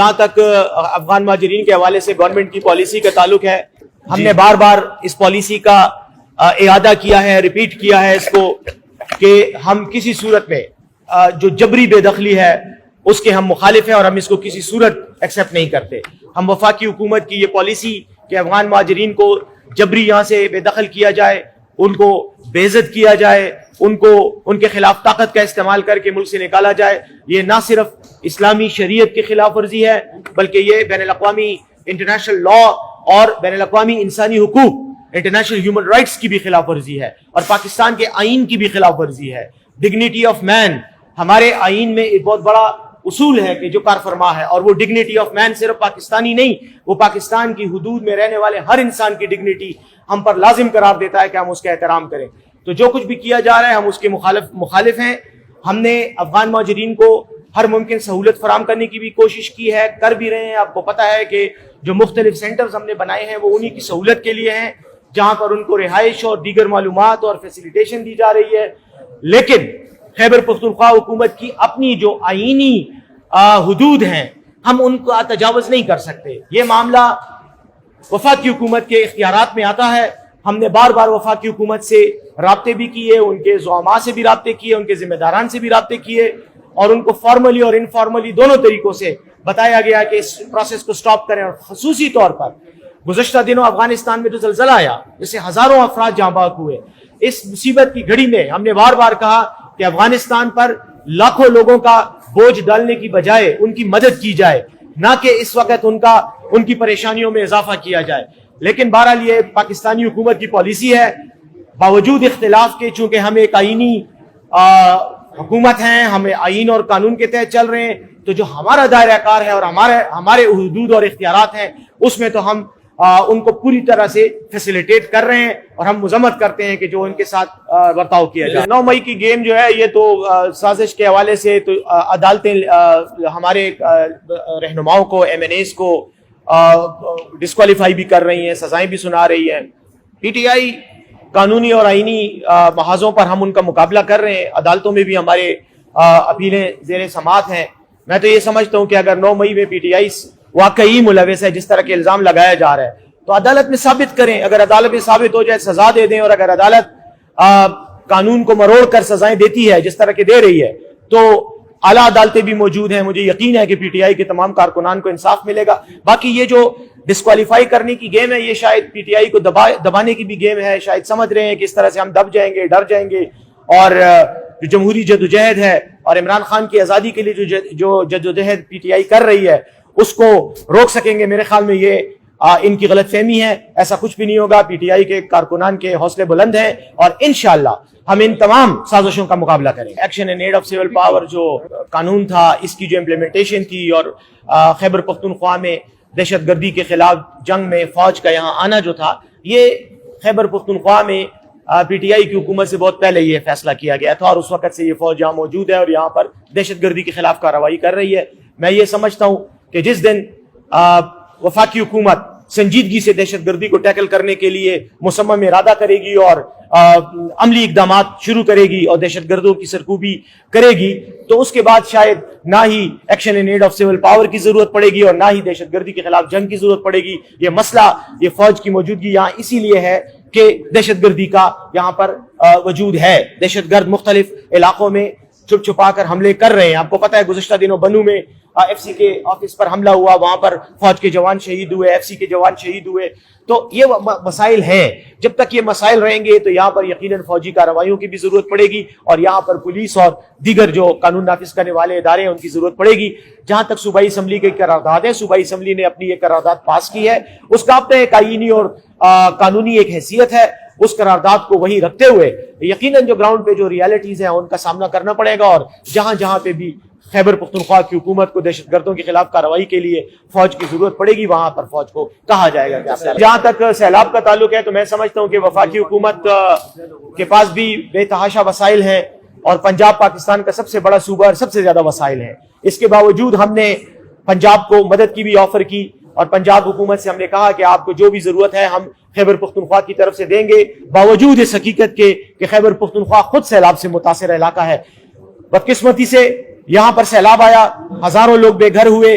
جہاں تک افغان مہاجرین کے حوالے سے گورنمنٹ کی پالیسی کا تعلق ہے، ہم نے بار بار اس پالیسی کا اعادہ کیا ہے، ریپیٹ کیا ہے اس کو کہ ہم کسی صورت میں جو جبری بے دخلی ہے اس کے ہم مخالف ہیں اور ہم اس کو کسی صورت ایکسیپٹ نہیں کرتے۔ ہم وفاقی حکومت کی یہ پالیسی کہ افغان مہاجرین کو جبری یہاں سے بے دخل کیا جائے، ان کو بے عزت کیا جائے، ان کے خلاف طاقت کا استعمال کر کے ملک سے نکالا جائے، یہ نہ صرف اسلامی شریعت کی خلاف ورزی ہے بلکہ یہ بین الاقوامی انٹرنیشنل لا اور بین الاقوامی انسانی حقوق انٹرنیشنل ہیومن رائٹس کی بھی خلاف ورزی ہے اور پاکستان کے آئین کی بھی خلاف ورزی ہے۔ ڈگنیٹی آف مین، ہمارے آئین میں ایک بہت بڑا اصول ہے کہ جو کار فرما ہے، اور وہ ڈگنیٹی آف مین صرف پاکستانی نہیں، وہ پاکستان کی حدود میں رہنے والے ہر انسان کی ڈگنیٹی ہم پر لازم قرار دیتا ہے کہ ہم اس کا احترام کریں۔ تو جو کچھ بھی کیا جا رہا ہے ہم اس کے مخالف ہیں۔ ہم نے افغان مہاجرین کو ہر ممکن سہولت فراہم کرنے کی بھی کوشش کی ہے، کر بھی رہے ہیں۔ آپ کو پتہ ہے کہ جو مختلف سینٹرز ہم نے بنائے ہیں وہ انہی کی سہولت کے لیے ہیں، جہاں پر ان کو رہائش اور دیگر معلومات اور فیسیلیٹیشن دی جا رہی ہے۔ لیکن خیبر پختونخوا حکومت کی اپنی جو آئینی حدود ہیں ہم ان کا تجاوز نہیں کر سکتے۔ یہ معاملہ وفاقی حکومت کے اختیارات میں آتا ہے۔ ہم نے بار بار وفاقی حکومت سے رابطے بھی کیے، ان کے زعماء سے بھی رابطے کیے، ان کے ذمہ داران سے بھی رابطے کیے، اور ان کو فارملی اور انفارملی دونوں طریقوں سے بتایا گیا کہ اس پروسیس کو سٹاپ کریں۔ اور خصوصی طور پر گزشتہ دنوں افغانستان میں جو زلزلہ آیا جس سے ہزاروں افراد جاں بحق ہوئے، اس مصیبت کی گھڑی میں ہم نے بار بار کہا کہ افغانستان پر لاکھوں لوگوں کا بوجھ ڈالنے کی بجائے ان کی مدد کی جائے، نہ کہ اس وقت ان کی پریشانیوں میں اضافہ کیا جائے۔ لیکن بہرحال یہ پاکستانی حکومت کی پالیسی ہے، باوجود اختلاف کے، چونکہ ہم ایک آئینی حکومت ہیں، ہم آئین اور قانون کے تحت چل رہے ہیں، تو جو ہمارا دائرہ کار ہے اور ہمارے حدود اور اختیارات ہیں اس میں تو ہم ان کو پوری طرح سے فیسیلیٹیٹ کر رہے ہیں، اور ہم مذمت کرتے ہیں کہ جو ان کے ساتھ برتاؤ کیا جائے۔ 9 مئی کی گیم جو ہے یہ تو سازش کے حوالے سے تو عدالتیں ہمارے رہنماؤں کو، ایم این ایز کو ڈسکوالیفائی بھی کر رہی ہیں، سزائیں بھی سنا رہی ہیں۔ پی ٹی آئی قانونی اور آئینی محاذوں پر ہم ان کا مقابلہ کر رہے ہیں، عدالتوں میں بھی ہمارے اپیلیں زیر سماعت ہیں۔ میں تو یہ سمجھتا ہوں کہ اگر 9 مئی میں پی ٹی آئی واقعی ملوث ہے جس طرح کے الزام لگایا جا رہا ہے تو عدالت میں ثابت کریں، اگر عدالت میں ثابت ہو جائے سزا دے دیں، اور اگر عدالت قانون کو مروڑ کر سزائیں دیتی ہے جس طرح کے دے رہی ہے تو اعلیٰ عدالتیں بھی موجود ہیں۔ مجھے یقین ہے کہ پی ٹی آئی کے تمام کارکنان کو انصاف ملے گا۔ باقی یہ جو ڈسکوالیفائی کرنے کی گیم ہے یہ شاید پی ٹی آئی کو دبانے کی بھی گیم ہے، شاید سمجھ رہے ہیں کہ اس طرح سے ہم دب جائیں گے، ڈر جائیں گے، اور جو جمہوری جدوجہد ہے اور عمران خان کی آزادی کے لیے جو جدوجہد پی ٹی آئی کر رہی ہے اس کو روک سکیں گے۔ میرے خیال میں یہ ان کی غلط فہمی ہے، ایسا کچھ بھی نہیں ہوگا۔ پی ٹی آئی کے کارکنان کے حوصلے بلند ہیں اور انشاءاللہ ہم ان تمام سازشوں کا مقابلہ کریں گے۔ Action in aid of civil power جو قانون تھا اس کی جو امپلیمنٹیشن تھی، اور خیبر پختونخوا میں دہشت گردی کے خلاف جنگ میں فوج کا یہاں آنا جو تھا، یہ خیبر پختونخوا میں پی ٹی آئی کی حکومت سے بہت پہلے یہ فیصلہ کیا گیا تھا، اور اس وقت سے یہ فوج یہاں موجود ہے اور یہاں پر دہشت گردی کے خلاف کارروائی کر رہی ہے۔ میں یہ سمجھتا ہوں کہ جس دن وفاقی حکومت سنجیدگی سے دہشت گردی کو ٹیکل کرنے کے لیے مصمم ارادہ کرے گی اور عملی اقدامات شروع کرے گی اور دہشت گردوں کی سرکوبی کرے گی، تو اس کے بعد شاید نہ ہی action in aid of civil power کی ضرورت پڑے گی اور نہ ہی دہشت گردی کے خلاف جنگ کی ضرورت پڑے گی۔ یہ مسئلہ، یہ فوج کی موجودگی یہاں اسی لیے ہے کہ دہشت گردی کا یہاں پر وجود ہے۔ دہشت گرد مختلف علاقوں میں چھپ چھپا کر حملے کر رہے ہیں۔ آپ کو پتہ ہے گزشتہ دنوں بنو میں ایف سی کے آفس پر حملہ ہوا، وہاں پر فوج کے جوان شہید ہوئے، ایف سی کے جوان شہید ہوئے۔ تو یہ مسائل ہیں، جب تک یہ مسائل رہیں گے تو یہاں پر یقیناً فوجی کارروائیوں کی بھی ضرورت پڑے گی، اور یہاں پر پولیس اور دیگر جو قانون نافذ کرنے والے ادارے ہیں ان کی ضرورت پڑے گی۔ جہاں تک صوبائی اسمبلی کی قرارداد ہے، صوبائی اسمبلی نے اپنی یہ قرارداد پاس کی ہے، اس کا اپنا ایک آئینی اور قانونی ایک حیثیت ہے۔ اس قرارداد کو وہی رکھتے ہوئے یقیناً جو گراؤنڈ پہ جو ریالٹیز ہیں ان کا سامنا کرنا پڑے گا، اور جہاں جہاں پہ بھی خیبر پختونخوا کی حکومت کو دہشت گردوں کے خلاف کارروائی کے لیے فوج کی ضرورت پڑے گی وہاں پر فوج کو کہا جائے گا۔ جہاں تک سیلاب کا تعلق ہے تو میں سمجھتا ہوں کہ وفاقی حکومت کے پاس بھی بے تحاشا وسائل ہیں، اور پنجاب پاکستان کا سب سے بڑا صوبہ اور سب سے زیادہ وسائل ہیں۔ اس کے باوجود ہم نے پنجاب کو مدد کی بھی آفر کی، اور پنجاب حکومت سے ہم نے کہا کہ آپ کو جو بھی ضرورت ہے ہم خیبر پختونخوا کی طرف سے دیں گے، باوجود اس حقیقت کے کہ خیبر پختونخوا خود سیلاب سے متاثرہ علاقہ ہے۔ بدقسمتی سے یہاں پر سیلاب آیا، ہزاروں لوگ بے گھر ہوئے،